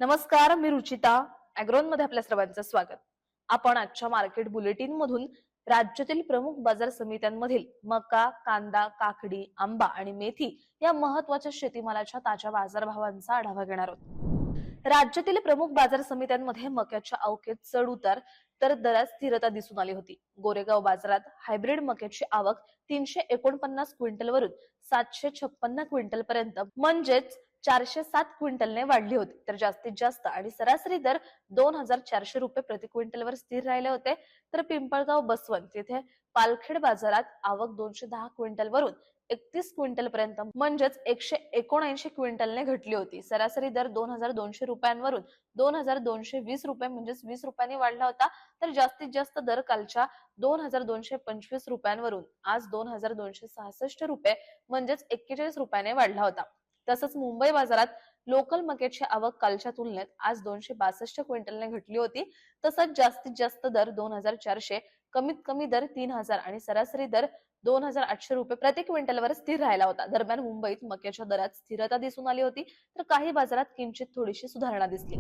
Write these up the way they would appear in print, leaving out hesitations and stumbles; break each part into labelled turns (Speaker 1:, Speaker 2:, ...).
Speaker 1: नमस्कार, मी रुचिता. अॅग्रोन मध्ये आपल्या सर्वांचं स्वागत. आपण आजच्या मार्केट बुलेटिन मधून राज्यातील प्रमुख बाजार समित्यांमधील मका, कांदा, काकडी, आंबा आणि मेथी या महत्त्वाच्या शेतीमालाच्या ताज्या बाजारभावांचा आढावा घेणार आहोत. राज्यातील प्रमुख बाजार समित्यांमध्ये मक्याच्या अवकेत चढ उतार तर दरात स्थिरता दिसून आली होती. गोरेगाव बाजारात हायब्रिड मक्याची आवक 349 क्विंटलवरून 756 क्विंटल पर्यंत म्हणजेच 407 क्विंटलने वाढली होती. तर जास्तीत जास्त आणि सरासरी दर 2400 रुपये प्रति क्विंटलवर स्थिर राहिले होते. तर पिंपळगाव बसवंत येथे पालखेड बाजारात आवक 210 क्विंटलवरून 31 क्विंटल पर्यंत म्हणजेच 179 क्विंटलने घटली होती. सरासरी दर 2200 रुपयांवरून 2220 रुपये म्हणजेच 20 रुपयांनी वाढला होता. तर जास्तीत जास्त दर कालच्या 2225 रुपयांवरून आज 2266 रुपये म्हणजेच 41 रुपयाने वाढला होता. तसंच मुंबई बाजारात लोकल मक्याची आवक कालच्या तुलनेत आज 262 क्विंटलने घटली होती. तसंच जास्तीत जास्त दर 2400, कमीत कमी दर 3000 आणि सरासरी दर 2800 रुपये प्रति क्विंटलवर स्थिर राहिला होता. दरम्यान मुंबईत मक्याच्या दरात स्थिरता दिसून आली होती, तर काही बाजारात किंचित थोडीशी सुधारणा दिसली.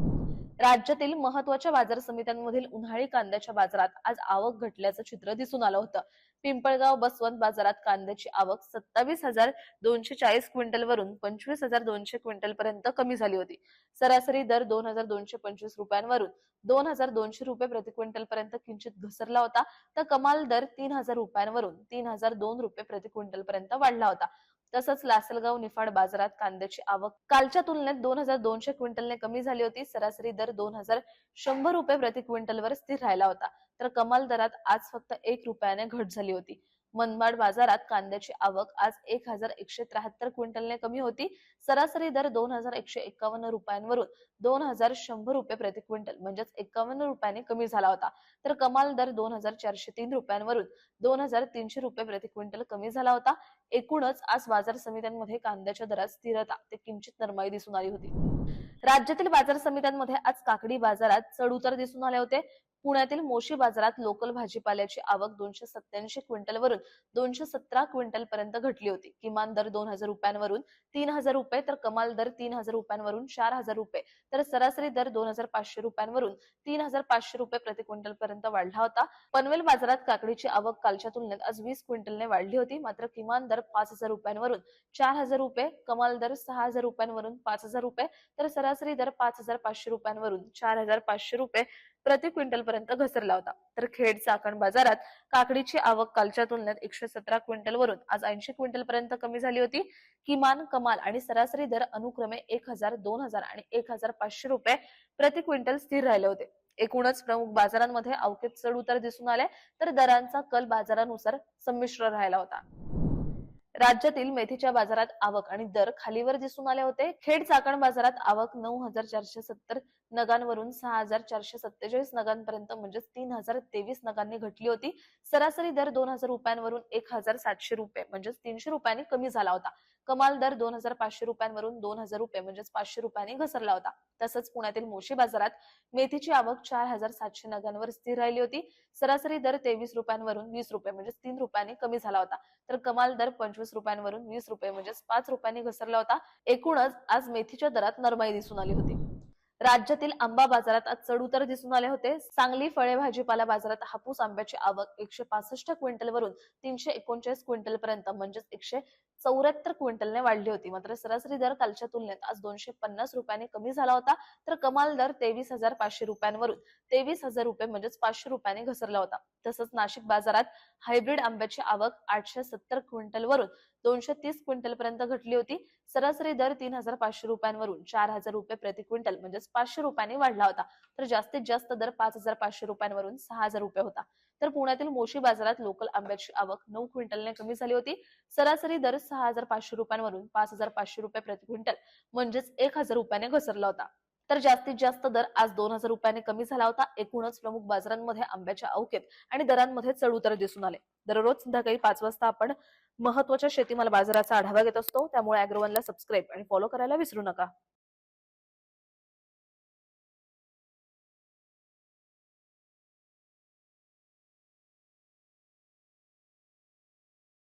Speaker 1: राज्यातील महत्वाच्या बाजार समित्यांमधील उन्हाळी कांद्याच्या बाजारात आज आवक घटल्याचं चित्र दिसून आलं होतं. पिंपळगाव बसवंत बाजारात कांद्याची आवक 27,240 क्विंटलवरून 25,200 क्विंटल पर्यंत कमी झाली होती. सरासरी दर 2,225 रुपयांवरून 2,200 रुपये प्रति क्विंटल पर्यंत किंचित घसरला होता. तर कमाल दर 3,000 रुपयांवरून 3,002 रुपये प्रति क्विंटल पर्यंत वाढला होता. तसंच लासलगाव निफाड बाजारात कांद्याची आवक कालच्या तुलनेत 2,200 क्विंटलने कमी झाली होती. सरासरी दर 2,100 रुपये प्रति क्विंटलवर स्थिर राहिला होता. तर कमाल दरात आज फक्त 1 रुपयाने घट झाली होती. मनमाड बाजारात कांद्याची आवक आज 1,173 क्विंटलने कमी होती. सरासरी दर 2,151 रुपयांवरून 2,100 रुपये प्रति क्विंटल म्हणजेच 51 रुपयांनी कमी झाला होता. तर कमाल दर 2,403 रुपयांवरून 2,300 रुपये प्रति क्विंटल कमी झाला होता. एकूणच आज बाजार समित्यांमध्ये कांद्याच्या दरात स्थिरता ते किंचित नरमाई दिसून आली होती. राज्यातील बाजार समित्यांमध्ये आज काकडी बाजारात चढ उतार दिसून आले होते. पुण्यातील मोशी बाजारात लोकल भाजीपाल्याची आवक 287 क्विंटलवरून 217 क्विंटल पर्यंत घटली होती. किमान दर 2,000 रुपयांवरून 3,000 रुपये तर कमाल दर 3,000 रुपयांवरून 4,000 रुपये तर सरासरी दर 2,500 रुपयांवरून 3,500 रुपये प्रति क्विंटल पर्यंत वाढला होता. पनवेल बाजारात काकडीची आवक कालच्या तुलनेत आज 20 क्विंटलने वाढली होती. मात्र किमान दर 5,000 रुपयांवरून 4,000 रुपये, कमाल दर 6,000 रुपयांवरून 5,000 रुपये तर सरासरी दर 5,500 रुपयांवरून 4,500 रुपये प्रति क्विंटल पर्यंत घसरला होता. तर खेड चाकण बाजारात काकडीची आवक कालच्या तुलनेत 117 क्विंटलवरून आज 80 क्विंटल पर्यंत कमी झाली होती. किमान, कमाल आणि सरासरी दर अनुक्रमे 1,000, 2,000 आणि 1,500 रुपये प्रति क्विंटल स्थिर राहिले होते. एकूणच प्रमुख बाजारांमध्ये अवकेत चढ उतार दिसून आले तर दरांचा कल बाजारानुसार संमिश्र राहिला होता. राज्यातील मेथीच्या बाजारात आवक आणि दर खालीवर दिसून आले होते. खेड चाकण बाजारात आवक 9,470 नगांवरून 6,447 नगांपर्यंत म्हणजेच 3,023 नगांनी घटली होती. सरासरी दर 2,000 रुपयांवरून 1,700 रुपये म्हणजेच 300 रुपयांनी कमी झाला होता. कमाल दर 2,500 रुपयांवरून 2,000 रुपये म्हणजेच 500 रुपयांनी घसरला होता. तसंच पुण्यातील मोशी बाजारात मेथीची आवक 4,700 नगांवर स्थिर राहिली होती. सरासरी दर 23 रुपयांवरून 20 रुपये म्हणजेच 3 रुपयांनी कमी झाला होता. तर कमाल दर 25 रुपयांवरून 20 रुपये म्हणजेच 5 रुपयांनी घसरला होता. एकूणच आज मेथीच्या दरात नरमाई दिसून आली होती. राज्यातील आंबा बाजारात आज चढ उतार दिसून आले होते. सांगली फळे भाजीपाला बाजारात हापूस आंब्याची आवक 165 क्विंटलवरून 339 क्विंटल पर्यंत म्हणजेच 174 क्विंटलने वाढली होती. मात्र सरासरी दर कालच्या तुलनेत आज 250 रुपयांनी कमी झाला होता. तर कमाल दर 23,500 रुपयांवरून 23,000 रुपये म्हणजेच 500 रुपयांनी घसरला होता. तसंच नाशिक बाजारात हायब्रिड आंब्याची आवक 870 क्विंटलवरून 230 क्विंटल पर्यंत घटली होती. सरासरी दर 3,500 रुपयांवरून 4,000 रुपये प्रति क्विंटल म्हणजेच 500 रुपयांनी वाढला होता. तर जास्तीत जास्त दर 5,500 रुपयांवरून 6,000 रुपये होता. तर पुण्यातील मोशी बाजारात लोकल आंब्याची आवक 9 क्विंटलने कमी झाली होती. सरासरी दर 6,500 रुपयांवरून 5,500 रुपये प्रति क्विंटल म्हणजेच 1,000 रुपयाने घसरला होता. तर जास्तीत जास्त दर आज 2,000 रुपयाने कमी झाला होता. एकूणच प्रमुख बाजारांमध्ये आंब्याच्या अवकेत आणि दरांमध्ये चढ उतार दिसून आले. दररोज संध्याकाळी 5 वाजता आपण महत्वाच्या शेतीमाल बाजाराचा आढावा घेत असतो. त्यामुळे अॅग्रोवनला सबस्क्राईब आणि फॉलो करायला विसरू नका.